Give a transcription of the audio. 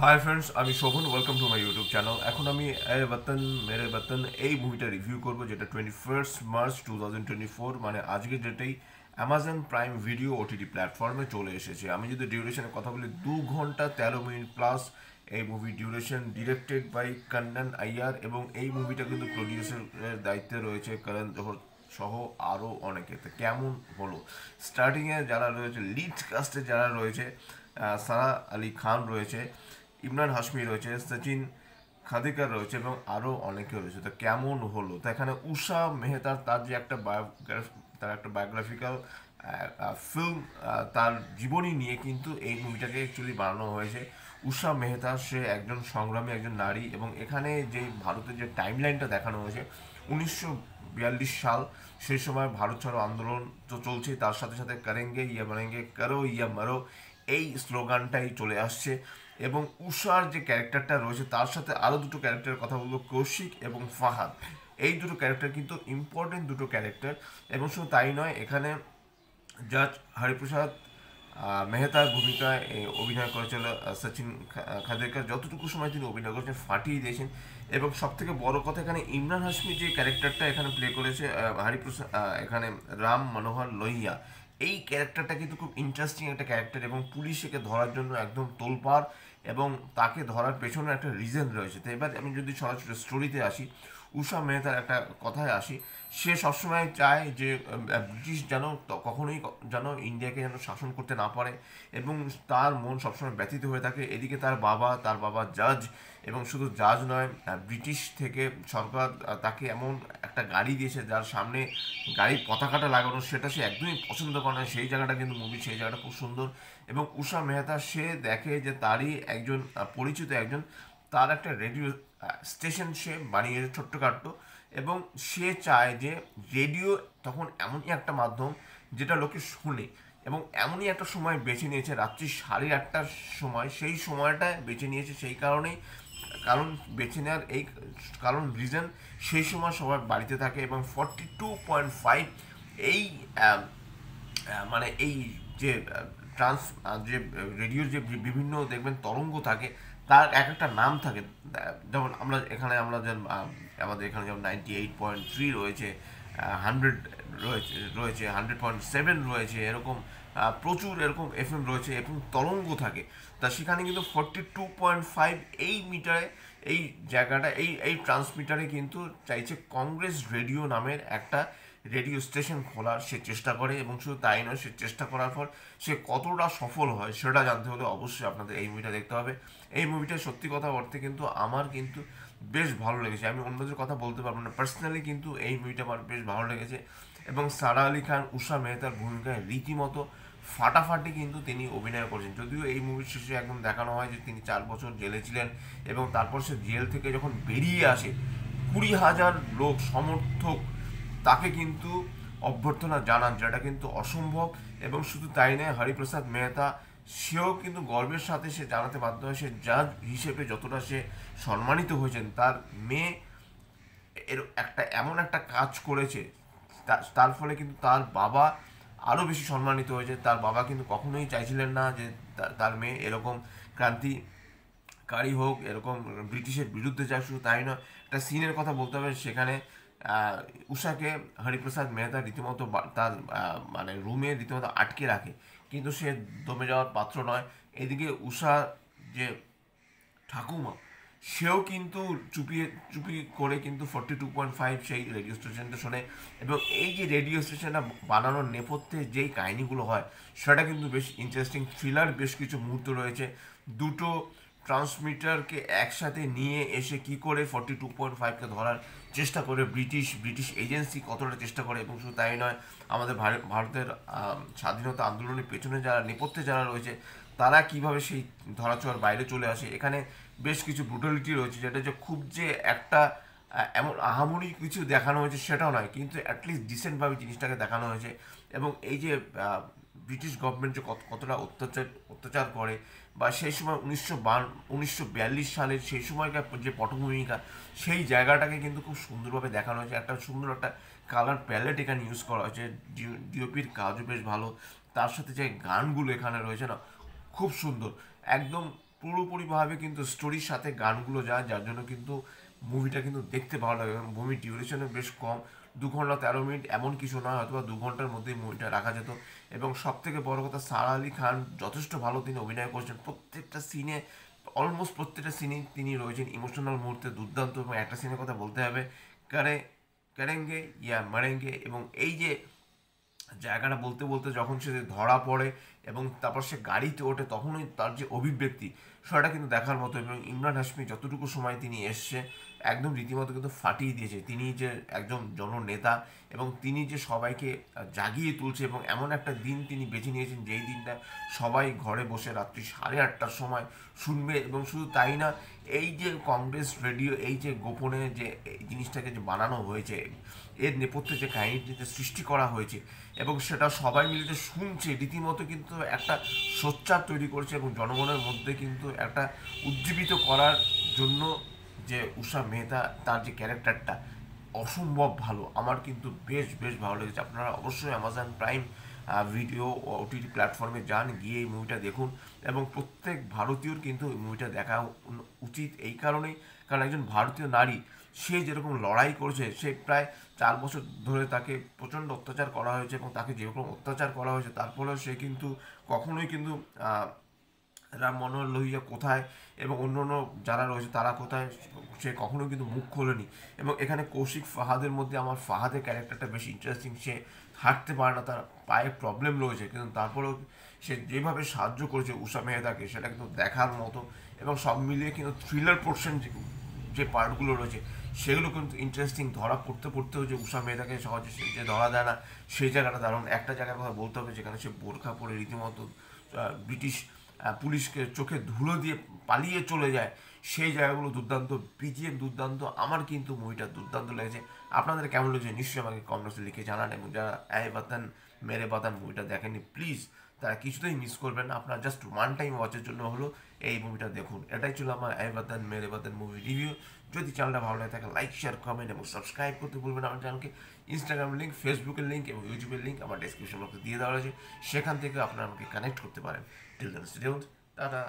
High friends, আমি Shobhan. Welcome to my YouTube channel. এখন আমি এ বতন মেরে বতন এই মুভিটা রিভিউ করব, যেটা 21 মার্চ 2024, মানে আজকের ডেটেই অ্যামাজন প্রাইম ভিডিও ওটিটি প্ল্যাটফর্মে চলে এসেছে। আমি যদি ডিউরেশনের কথা বলি, 2 ঘন্টা 13 মিনিট প্লাস এই movie duration. Directed by Kannan Iyer, এবং এই মুভিটা কিন্তু প্রডিউসারের দায়িত্বে রয়েছে করণ জোহর সহ আরও অনেকে। তো কেমন হলো? স্টার্টিংয়ে যারা রয়েছে, লিড কাস্টে যারা রয়েছে, সারা আলী খান রয়েছে, ইমরান হাশমি রয়েছে, সচিন খাদিকার রয়েছে, এবং আরও অনেকে রয়েছে। তো কেমন হলো? তো এখানে উষা মেহতার, তার যে একটা তার একটা বায়োগ্রাফিক্যাল ফিল্ম, তার জীবনী নিয়ে কিন্তু এই মুভিটাকে অ্যাকচুয়ালি বানানো হয়েছে। উষা মেহতা, সে একজন সংগ্রামী, একজন নারী, এবং এখানে যে ভারতের যে টাইম লাইনটা দেখানো হয়েছে, 1942 সাল, সেই সময় ভারত ছাড়ো আন্দোলন তো চলছে, তার সাথে সাথে করেঙ্গে ইয়া মারেঙ্গে, করো ইয়া মারো, এই স্লোগানটাই চলে আসছে। এবং উষার যে ক্যারেক্টারটা রয়েছে, তার সাথে আরও দুটো ক্যারেক্টারের কথা বলবো, কৌশিক এবং ফাহাদ। এই দুটো ক্যারেক্টার কিন্তু ইম্পর্টেন্ট দুটো ক্যারেক্টার। এবং শুধু তাই নয়, এখানে জাজ হরিপ্রসাদ মেহতার ভূমিকায় অভিনয় করেছিল সচিন খাদেরকার। যতটুকু সময় তিনি অভিনয় করেছেন, ফাটিয়ে দিয়েছেন। এবং সব থেকে বড় কথা, এখানে ইমরান হাশমি যে ক্যারেক্টারটা এখানে প্লে করেছে, হরিপ্রসাদ, এখানে রাম মনোহর লোহিয়া, এই ক্যারেক্টারটা কিন্তু খুব ইন্টারেস্টিং একটা ক্যারেক্টার, এবং পুলিশ একে ধরার জন্য একদম তোলপাড়, এবং তাকে ধরার পেছনে একটা রিজন রয়েছে। তো এবার আমি যদি সরাসরি স্টোরিতে আসি, উষা মেহতার একটা কথায় আসি, সে সবসময় চায় যে ব্রিটিশ যেন কখনোই যেন ইন্ডিয়াকে যেন শাসন করতে না পারে, এবং তার মন সবসময় ব্যথিত হয়ে থাকে। এদিকে তার বাবা জাজ, এবং শুধু জাজ নয়, ব্রিটিশ থেকে সরকার তাকে এমন একটা গাড়ি দিয়েছে যার সামনে গাড়ির পতাকাটা লাগানো, সেটা সে একদমই পছন্দ করে না। সেই জায়গাটা কিন্তু মুভি, সেই জায়গাটা খুব সুন্দর। এবং উষা মেহতা, সে দেখে যে তারই একজন পরিচিত একজন, তার একটা রেডিও স্টেশন সে বানিয়েছে ছোট্টখাট্টো, এবং সে চায় যে রেডিও তখন এমনই একটা মাধ্যম যেটা লোকে শুনে, এবং এমনই একটা সময় বেছে নিয়েছে, রাত্রি 8:30টার সময়। সেই সময়টায় বেছে নিয়েছে সেই কারণেই, কারণ বেছে নেওয়ার এই কারণ রিজন, সেই সময় সবাই বাড়িতে থাকে। এবং 42.5, এই মানে এই যে ট্রান্স যে রেডিওর যে বিভিন্ন দেখবেন তরঙ্গ থাকে, তার এক একটা নাম থাকে। যেমন আমরা যেমন আমাদের এখানে যেমন 98.3 রয়েছে, 100 রয়েছে 100.7 রয়েছে, এরকম প্রচুর এরকম এফএম রয়েছে, এবং তরঙ্গ থাকে। তা সেখানে কিন্তু 42.5 এই মিটারে, এই জায়গাটা, এই ট্রান্সমিটারে কিন্তু চাইছে কংগ্রেস রেডিও নামের একটা রেডিও স্টেশন খোলার সে চেষ্টা করে। এবং শুধু তাই নয়, সে চেষ্টা করার পর সে কতটা সফল হয় সেটা জানতে হলে অবশ্যই আপনাদের এই মুভিটা দেখতে হবে। এই মুভিটা সত্যি কথা বলতে কিন্তু আমার কিন্তু বেশ ভালো লেগেছে। আমি অন্যদের কথা বলতে পারবো না, পার্সোনালি কিন্তু এই মুভিটা আমার বেশ ভালো লেগেছে। এবং সারা আলী খান উষা মেহতার ভূমিকায় রীতিমতো ফাটাফাটি কিন্তু তিনি অভিনয় করেছেন। যদিও এই মুভির শেষে একদম দেখানো হয় যে তিনি 4 বছর জেলে ছিলেন, এবং তারপর সে জেল থেকে যখন বেরিয়ে আসে, 20,000 লোক সমর্থক তাকে কিন্তু অভ্যর্থনা জানান, যেটা কিন্তু অসম্ভব। এবং শুধু তাই নয়, হরিপ্রসাদ মেহতা, সেও কিন্তু গর্বের সাথে সে জানাতে বাধ্য হয়, সে জাজ হিসেবে যতটা সে সম্মানিত হয়েছেন, তার মেয়ে এমন একটা কাজ করেছে, তার ফলে কিন্তু তার বাবা আরও বেশি সম্মানিত হয়েছে। তার বাবা কিন্তু কখনোই চাইছিলেন না যে তার মেয়ে এরকম ক্রান্তিকারী হোক, এরকম ব্রিটিশের বিরুদ্ধে যায়। শুধু তাই নয়, একটা সিনের কথা বলতে হবে, সেখানে উষাকে হরিপ্রসাদ মেহতা রীতিমতো তার মানে রুমে রীতিমতো আটকে রাখে, কিন্তু সে দমে যাওয়ার পাত্র নয়। এদিকে উষা যে ঠাকুমা, সেও কিন্তু চুপি করে কিন্তু 42.5 সেই রেডিও স্টেশনটা শোনে। এবং এই যে রেডিও স্টেশনটা বানানোর নেপথ্যে যেই কাহিনীগুলো হয়, সেটা কিন্তু বেশ ইন্টারেস্টিং। থ্রিলার বেশ কিছু মুহূর্ত রয়েছে। দুটো ট্রান্সমিটারকে একসাথে নিয়ে এসে কি করে 42.5কে ধরার চেষ্টা করে ব্রিটিশ এজেন্সি কতটা চেষ্টা করে। এবং শুধু তাই নয়, আমাদের ভারতের স্বাধীনতা আন্দোলনের পেছনে যারা, নেপথ্যে যারা রয়েছে, তারা কিভাবে সেই ধরাছোঁয়ার বাইরে চলে আসে। এখানে বেশ কিছু ব্রুটালিটি রয়েছে, যেটা যে খুব যে একটা এমন আহামরি কিছু দেখানো হয়েছে সেটাও নয়, কিন্তু অ্যাটলিস্ট ডিসেন্টভাবে জিনিসটাকে দেখানো হয়েছে। এবং এই যে ব্রিটিশ গভর্নমেন্ট যে কতটা অত্যাচার করে, বা সেই সময় 1942 সালের সেই সময়কার যে পটভূমিকা, সেই জায়গাটাকে কিন্তু খুব সুন্দরভাবে দেখানো হয়েছে। একটা সুন্দর একটা কালার প্যালেট এখানে ইউজ করা হয়েছে, ডিওপির কাজও বেশ ভালো। তার সাথে যে গানগুলো এখানে রয়েছে না, খুব সুন্দর। একদম পুরোপুরিভাবে কিন্তু স্টোরির সাথে গানগুলো যায়, যার জন্য কিন্তু মুভিটা কিন্তু দেখতে ভালো লাগে। এবং মুভির ডিউরেশনও বেশ কম, 2 ঘন্টা 13 মিনিট, এমন কিছু নয়, হয়তো 2 ঘন্টার মধ্যেই মুভিটা রাখা যেত। এবং সব থেকে বড় কথা, সারা আলি খান যথেষ্ট ভালো তিনি অভিনয় করছেন। প্রত্যেকটা সিনে, অলমোস্ট প্রত্যেকটা সিনে তিনি রয়েছেন ইমোশনাল মুহূর্তে দুর্দান্ত। এবং একটা সিনের কথা বলতে হবে, কারে কারেঙ্গে ইয়া মারেঙ্গে, এবং এই যে জায়গাটা বলতে বলতে যখন সে ধরা পড়ে এবং তারপর সে গাড়িতে ওঠে, তখনই তার যে অভিব্যক্তি, সেটা কিন্তু দেখার মতো। এবং ইমরান হাশমি যতটুকু সময় তিনি এসছে, একদম রীতিমতো কিন্তু ফাটিয়ে দিয়েছে। তিনি যে একজন জননেতা, এবং তিনি যে সবাইকে জাগিয়ে তুলছে, এবং এমন একটা দিন তিনি বেছে নিয়েছেন যেই দিনটা সবাই ঘরে বসে রাত্রি 8:30টার সময় শুনবে। এবং শুধু তাই না, এই যে কংগ্রেস রেডিও, এই যে গোপনে যে এই জিনিসটাকে যে বানানো হয়েছে, এর নেপথ্যে যে কাহিনীটি যে সৃষ্টি করা হয়েছে, এবং সেটা সবাই মিলে যে শুনছে, রীতিমতো কিন্তু একটা সোচ্চার তৈরি করছে। এবং জনগণের মধ্যে কিন্তু একটা উজ্জীবিত করার জন্য যে উষা মেহতা, তার যে ক্যারেক্টারটা অসম্ভব ভালো। আমার কিন্তু বেশ বেশ ভালো লেগেছে। আপনারা অবশ্যই অ্যামাজন প্রাইম ভিডিও ও ওটিটি প্ল্যাটফর্মে যান, গিয়ে এই মুভিটা দেখুন। এবং প্রত্যেক ভারতীয়র কিন্তু এই মুভিটা দেখা উচিত, এই কারণেই কারণ একজন ভারতীয় নারী, সে যেরকম লড়াই করছে, সে প্রায় 4 বছর ধরে তাকে প্রচণ্ড অত্যাচার করা হয়েছে, এবং তাকে যেরকম অত্যাচার করা হয়েছে তারপরেও সে কিন্তু কখনোই কিন্তু রাম মনোহর লোহিয়া কোথায় এবং অন্য অন্য যারা রয়েছে তারা কোথায়, সে কখনোই কিন্তু মুখ খোলেনি। এবং এখানে কৌশিক ফাহাদের মধ্যে আমার ফাহাদের ক্যারেক্টারটা বেশ ইন্টারেস্টিং। সে হাঁটতে পারে না, তার পায়ে প্রবলেম রয়েছে, কিন্তু তারপরেও সে যেভাবে সাহায্য করেছে উষা মেহতাকে, সেটা কিন্তু দেখার মতো। এবং সব মিলিয়ে কিন্তু থ্রিলার পোর্শন যে পার্টগুলো রয়েছে, সেগুলো কিন্তু ইন্টারেস্টিং। ধরা পড়তে পড়তেও যে উষা মেহতাকে সহজে যে ধরা দেয় না, সেই জায়গাটা দারুণ। একটা জায়গার কথা বলতে হবে, যেখানে সে বোরখা পরে রীতিমতো ব্রিটিশ পুলিশকে চোখে ধুলো দিয়ে পালিয়ে চলে যায়, সেই জায়গাগুলো দুর্দান্ত। বিজিএম দুর্দান্ত। আমার কিন্তু মুভিটা দুর্দান্ত লেগেছে। আপনাদের কেমন লেগেছে নিশ্চয়ই আমাকে কমেন্টসে লিখে জানান। এবং যারা আয়ে বাতান মেরে বাতান মুভিটা দেখেননি, প্লিজ তারা কিছুতেই মিস করবেন না। আপনার জাস্ট ওয়ান টাইম ওয়াচের জন্য হলো এই মুভিটা দেখুন। এটাই ছিল আমার আয়ে বাতান মেরে বাতান মুভি রিভিউ। যদি চ্যানেলটা ভালো লাগে থাকে, লাইক শেয়ার কমেন্ট এবং সাবস্ক্রাইব করতে ভুলবেন আমার চ্যানেলকে। ইনস্টাগ্রাম লিঙ্ক, ফেসবুকের লিঙ্ক এবং ইউটিউবের লিঙ্ক আমার ডেসক্রিপশন বক্সে দিয়ে দেওয়া রয়েছে, সেখান থেকে আপনারা আমাকে কানেক্ট করতে পারেন। Till then stay tuned, tata.